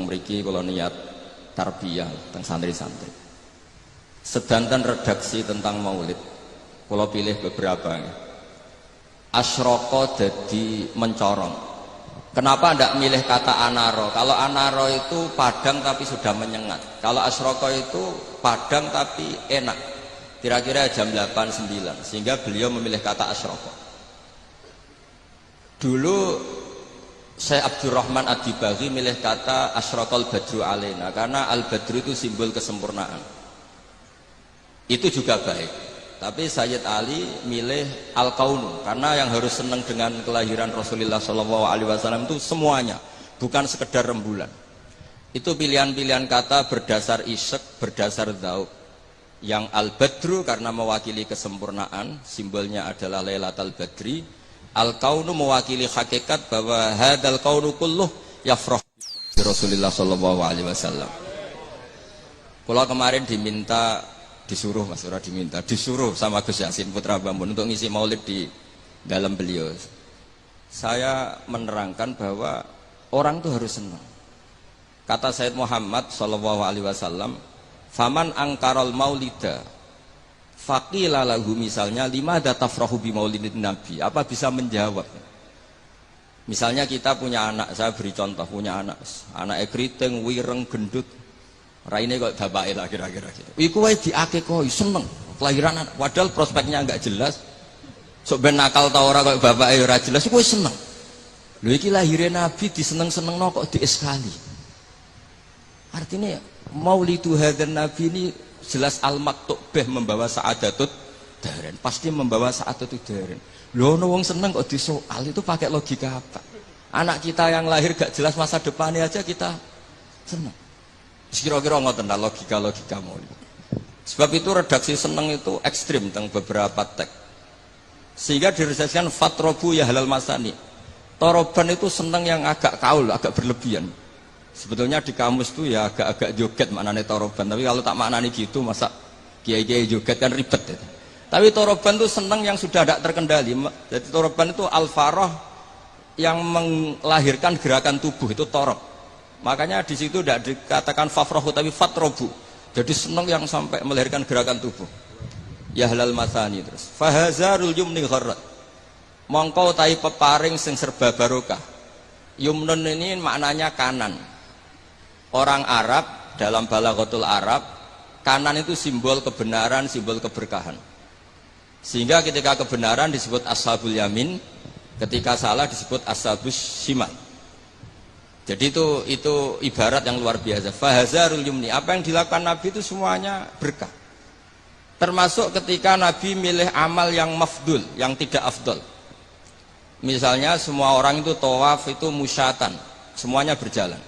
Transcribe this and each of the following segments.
teng mriki kula niat tarbiyah teng santri-santri. Sedanten redaksi tentang maulid. Kula pilih beberapa. Asyraka dadi mencorong. Kenapa ndak milih kata anaro? Kalau anaro itu padang tapi sudah menyengat. Kalau asyraka itu padang tapi enak. Kira-kira jam 8-9. Sehingga beliau memilih kata asyraka. Dulu Syekh Abdurrahman Ad-Dibaghi milih kata asyraqal badru alaina karena al-badru itu simbol kesempurnaan. Itu juga baik. Tapi Sayyid Ali milih al-kaunu karena yang harus senang dengan kelahiran Rasulullah SAW itu semuanya, bukan sekedar rembulan. Itu pilihan-pilihan kata berdasar isyak, berdasar dzauq. Yang al-badru karena mewakili kesempurnaan, simbolnya adalah Lailatul Badri. Al-kaunu mewakili hakikat bahwa hadal kaunu kulluh yafrah bi Rasulullah sallallahu alaihi wasallam. Kalau kemarin disuruh sama Gus Yasin Putra Bambun untuk ngisi maulid di dalam beliau. Saya menerangkan bahwa orang itu harus senang. Kata Sayyid Muhammad sallallahu alaihi wasallam, "Faman angkaral maulida faqila lahu," misalnya, "limada tafrahu bi maulidin nabi?" Apa bisa menjawab? Misalnya kita punya anak, saya beri contoh, punya anak keriting, wireng, gendut, raine kok bapake lah kira-kira gitu. Iku wae diakekoi seneng kelahiran anak, padahal prospeknya enggak jelas. Sok ben nakal ta ora kok bapake ora jelas, iku seneng. Lho iki lahire nabi diseneng-senengno kok dieskali. Artinya maulidu hadzal nabi ini jelas al-maktubah membawa sa'adatut daren, pasti membawa sa'adatut daren. Lho ono wong seneng kok disoal, itu pakai logika apa? Anak kita yang lahir gak jelas masa depannya aja kita seneng. Kira-kira ngoten lah logika maulid. Sebab itu redaksi seneng itu ekstrim tentang beberapa teks. Sehingga diredaksikan fatrobu ya halal masani. Toroban itu seneng yang agak kaul, agak berlebihan. Sebetulnya di kamus tuh ya agak-agak joget maknanya toroban, tapi kalau tak maknanya gitu masa kiai-kiai joget kan ribet ya. Tapi toroban tuh seneng yang sudah tidak terkendali. Jadi toroban itu al-farah yang melahirkan gerakan tubuh, itu torob. Makanya di situ tidak dikatakan fafrohu tapi fatrobu. Jadi seneng yang sampai melahirkan gerakan tubuh. Ya halal masani terus. Fahazarul yumni gharrat. Mongko tai peparing sing serba barokah. Yumnun ini maknanya kanan. Orang Arab dalam balaghatul Arab, kanan itu simbol kebenaran, simbol keberkahan. Sehingga ketika kebenaran disebut ashabul yamin, ketika salah disebut ashabus shimal. Jadi itu ibarat yang luar biasa. Fahazarul yumni, apa yang dilakukan Nabi itu semuanya berkah. Termasuk ketika Nabi milih amal yang mafdul, yang tidak afdol. Misalnya semua orang itu tawaf itu musyatan, semuanya berjalan.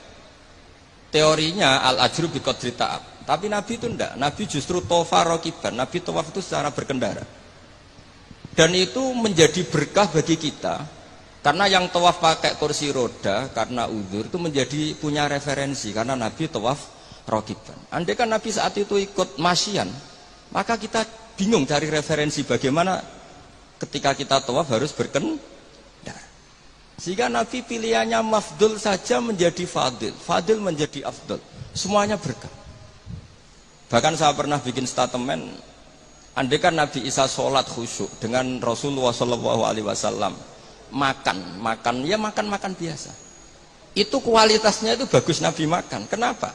Teorinya al-ajru bi qadri ta'ab. Tapi Nabi itu enggak. Nabi justru tawaf rakiban. Nabi tawaf itu secara berkendara. Dan itu menjadi berkah bagi kita. Karena yang tawaf pakai kursi roda karena uzur itu menjadi punya referensi karena Nabi tawaf rakiban. Andai kan Nabi saat itu ikut masyian, maka kita bingung cari referensi bagaimana ketika kita tawaf harus berkendara. Sehingga Nabi pilihannya mafdul saja menjadi fadil, fadil menjadi afdol, semuanya berkah. Bahkan saya pernah bikin statement, andai kan Nabi Isa sholat khusyuk dengan Rasulullah SAW makan biasa, itu kualitasnya itu bagus Nabi makan. Kenapa?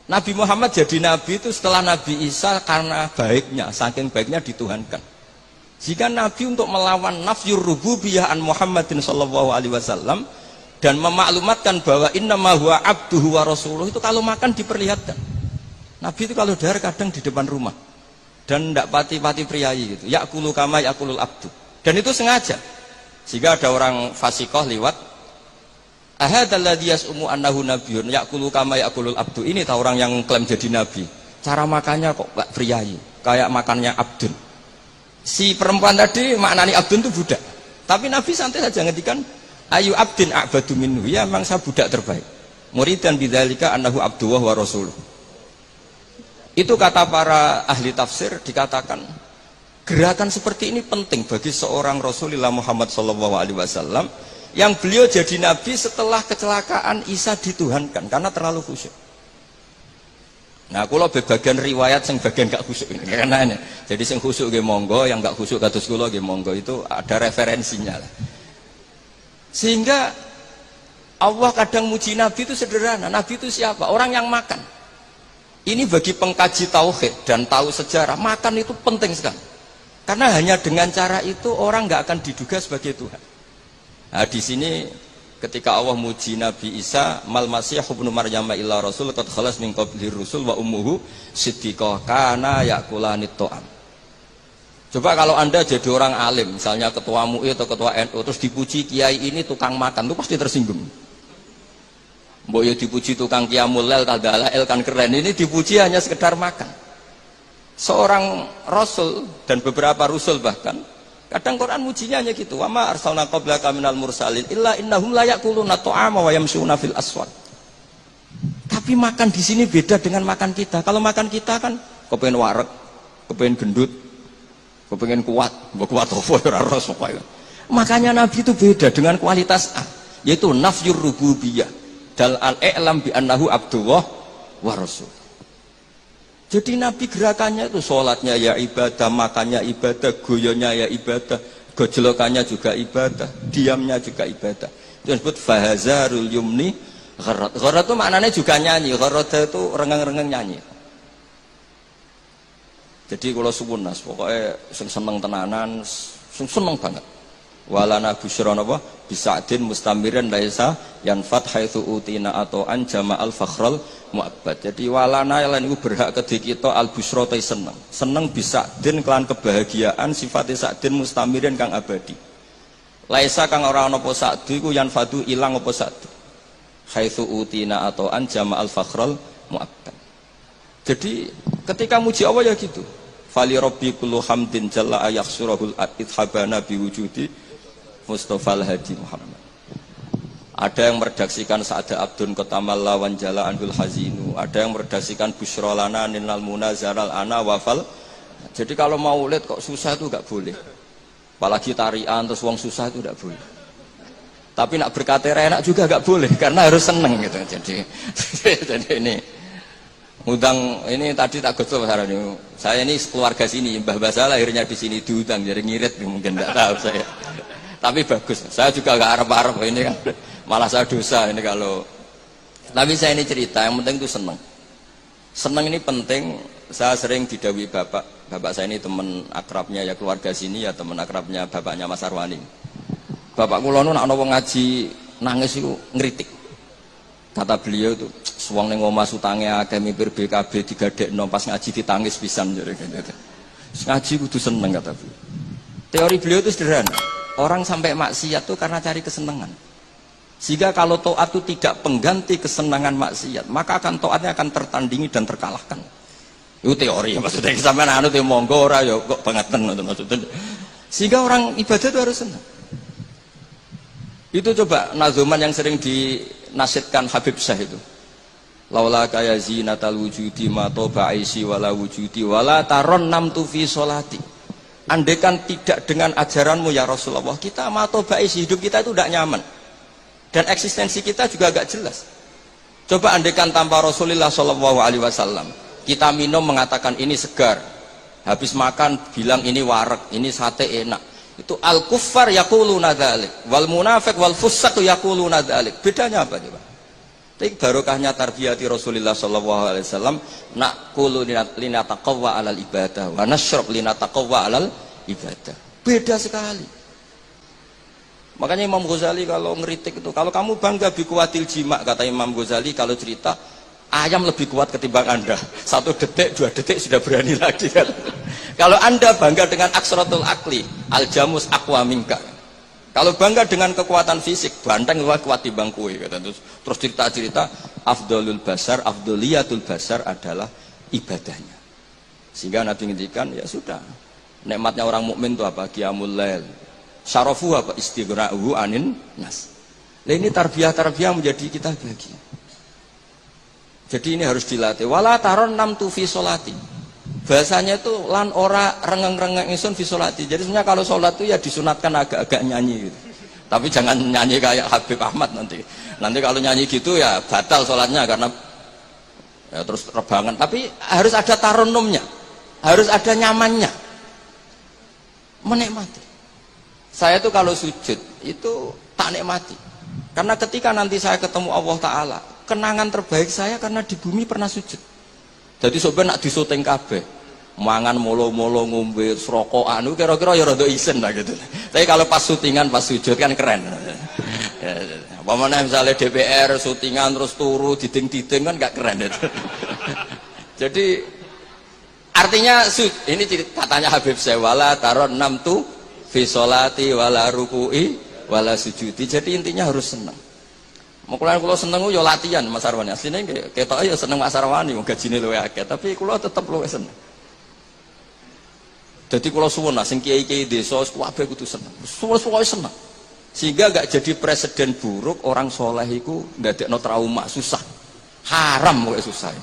Nabi Muhammad jadi Nabi itu setelah Nabi Isa karena baiknya, saking baiknya dituhankan. Jika Nabi untuk melawan nafyur rububiyah an Muhammadin sallallahu alaihi wasallam dan memaklumatkan bahwa innama huwa abduhu wa rasuluh, itu kalau makan diperlihatkan. Nabi itu kalau dahar kadang di depan rumah dan tidak pati-pati priayi gitu. Ya'kulu kama ya'kulul abdu. Dan itu sengaja. Sehingga ada orang fasikoh liwat, ahadalladzi yas'umu annahu nabiyyun ya'kulu kama ya'kulul abdu. Ini tahu orang yang klaim jadi nabi. Cara makannya kok enggak priayi, kayak makannya abdun. Si perempuan tadi maknanya abdun itu budak, tapi Nabi santai saja ngedikan ayu abdin a'badu minhu, ya memang saya budak terbaik. Muridan bidzalika annahu abduhu wa rasuluh. Itu kata para ahli tafsir, dikatakan gerakan seperti ini penting bagi seorang Rasulullah Muhammad SAW Yang beliau jadi nabi setelah kecelakaan Isa dituhankan karena terlalu khusyuk. Nah, kula bagian riwayat sing bagian gak khusyuk ini karena ini. Jadi sing khusyuk nggih monggo, yang gak khusyuk kados kula nggih monggo, itu ada referensinya lah. Sehingga Allah kadang muji nabi itu sederhana. Nabi itu siapa? Orang yang makan. Ini bagi pengkaji tauhid dan tahu sejarah, makan itu penting sekali. Karena hanya dengan cara itu orang nggak akan diduga sebagai Tuhan. Nah, di sini ketika Allah muji Nabi Isa, mal masih ibnu Maryam illa rasul qad khalas min qabli rusul wa ummuhu siddiqah kana yakulani ta'am. Coba kalau Anda jadi orang alim, misalnya ketua MUI atau ketua NU, terus dipuji kiai ini tukang makan, itu pasti tersinggung. Mbok yo dipuji tukang qiyamul lail tadalail kan keren, ini dipuji hanya sekedar makan. Seorang rasul dan beberapa rasul bahkan kadang Quran mujinya hanya gitu, wa ma arsalna qablaka minal mursalin illa innahum la yaquluna ta'ama wa yamshuna fil aswaq. Tapi makan di sini beda dengan makan kita. Kalau makan kita kan kepengen wareg, kepengen gendut, kepengen kuat, mbok kuat apa ora ros pokoke. Makanya Nabi itu beda dengan kualitas A, yaitu nafyur rububiyah. Dal al-i'lam bi annahu abdullah wa rasul. Jadi Nabi gerakannya itu sholatnya ya ibadah, makannya ibadah, goyonya ya ibadah, gojlokannya juga ibadah, diamnya juga ibadah. Itu disebut fahazarul yumni gharat. Gharat itu maknanya juga nyanyi, gharat itu rengeng-rengeng nyanyi. Jadi kalau suwun nas, pokoknya seneng tenanan, seneng banget. Walana busyron apa bisadin mustamirin laisa yanfat haitsu utina atau an jama'al fakhral mu'abbad. Jadi walana lan iku berhak kedhe kita al busyra te seneng bisadin kelan kebahagiaan sifate sadin mustamirin kang abadi. Laisa kang ora ana apa sadu iku yanfatu ilang apa sadu haitsu utina atau an jama'al fakhral mu'abbad. Jadi ketika muji Allah ya gitu, fali rabbi kullu hamdin jalla ayakhsurahul idhabana biwujudi Mustafa al-Hadi Muhammad. Ada yang meredaksikan Sa'ada Abdun Kotamal Lawan Jala Andul Hazinu. Ada yang meredaksikan Bushrolana Ninal Munazaral Ana Wafal. Jadi kalau mau lihat kok susah itu gak boleh. Apalagi tarian terus wong susah itu gak boleh. Tapi nak berkata enak juga gak boleh karena harus seneng gitu. Jadi ini udang ini tadi tak gosok ini. Saya ini keluarga sini, Mbah Basah lahirnya di sini diutang jadi ngirit mungkin enggak tahu saya. Tapi bagus, saya juga gak harap-harap ini kan, malah saya dosa ini kalau. Tapi saya ini cerita, yang penting itu seneng. Seneng ini penting. Saya sering didhawuhi bapak saya ini teman akrabnya ya keluarga sini ya teman akrabnya bapaknya Mas Arwani. Bapak kula nu nek ana wong ngaji nangis itu ngritik. Kata beliau itu, suwang ning omah utange akeh mipir BKB digadekno pas ngaji ditangis pisan jare gitu. Ngaji kudu seneng kata beliau. Teori beliau itu sederhana. Orang sampai maksiat itu karena cari kesenangan. Sehingga kalau taat itu tidak pengganti kesenangan maksiat, maka taatnya akan tertandingi dan terkalahkan. Itu teori maksudnya sampai anu te monggo ora ya kok bangeten maksudnya. Sehingga orang ibadah itu harus senang. Itu coba nazuman yang sering dinasihatkan Habib Syekh itu. Laula kaya zinatal wujudi ma toba aisi wala wujudi wala taron namtu fi sholati. Andaikan tidak dengan ajaranmu ya Rasulullah, kita matobais hidup kita itu tidak nyaman dan eksistensi kita juga agak jelas. Coba andaikan tanpa Rasulullah Shallallahu Alaihi Wasallam, kita minum mengatakan ini segar, habis makan bilang ini wareg, ini sate enak. Itu al kuffar yaquluna dzalik, wal munafiq wal fusaq yaquluna dzalik. Bedanya apa coba? Tapi barokahnya tarbiyati Rasulullah sallallahu alaihi wasallam, naqulu linataqawwa alal ibadah wa nashrab linataqawwa alal ibadah. Beda sekali. Makanya Imam Ghazali kalau ngeritik itu, kalau kamu bangga bikuatil jima, kata Imam Ghazali, kalau cerita ayam lebih kuat ketimbang Anda. 1 detik, 2 detik sudah berani lagi kan. Kalau Anda bangga dengan aksratul akli, al-jamus aqwa minka. Kalau bangga dengan kekuatan fisik, banteng kuat timbang kue. Terus cerita-cerita, afdolul basar, afdoliyatul basar adalah ibadahnya. Sehingga Nabi ngendikan, ya sudah. Nikmatnya orang mukmin itu apa? Qiyamul lail. Syarafu apa? Istighra'uhu anin nas. Nah, ini tarbiyah-tarbiyah menjadi kita bahagia. Jadi ini harus dilatih. Wala taron nam tu fi sholati. Bahasanya itu lan ora rengeng-rengeng ingsun fi sholati. Jadi sebenarnya kalau sholat itu ya disunatkan agak-agak nyanyi gitu. Tapi jangan nyanyi kayak Habib Ahmad nanti. Nanti kalau nyanyi gitu ya batal sholatnya karena ya, terus rebangan. Tapi harus ada tarunumnya, harus ada nyamannya, menikmati. Saya tuh kalau sujud itu tak nikmati. Karena ketika nanti saya ketemu Allah Ta'ala, kenangan terbaik saya karena di bumi pernah sujud. Jadi sebenarnya nak disuting kabeh, mangan molo-molo ngombe rokokan itu kira-kira ya rada isen lah gitu. Tapi kalau pas syutingan, pas sujud kan keren. Apa mana misalnya DPR syutingan terus turu diding-diding kan gak keren itu. Jadi artinya ini katanya Habib saya wala taron nam tu fi sholati wala ruku'i wala sujudi. Jadi intinya harus senang. Makanya kalau seneng yo latihan Mas Arwani. Aslinya ketok ya seneng Mas Arwani, gajine luwih akeh, tapi kula tetep luwih seneng. Jadi kalau suwun sing kiai-kiai desa kabeh kudu seneng. Suwe-suwe seneng. Sehingga gak jadi presiden buruk orang soleh iku ndadekno trauma susah. Haram kok susah.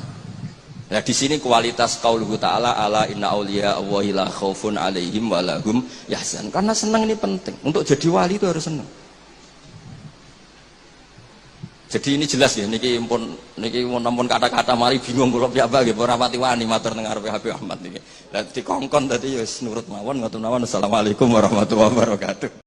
Nah di sini kualitas qauluhu ta'ala ala inna auliya Allahi la khaufun alaihim wa lahum yahzan. Karena seneng ini penting. Untuk jadi wali itu harus seneng. Jadi ini jelas ya, niki pun kata-kata mari bingung kula piyambak nggih ora pati wani matur teng ngarepe Habib Ahmad niki. Lah dikongkon dadi ya nurut mawon ngoten mawon. Assalamualaikum warahmatullahi wabarakatuh.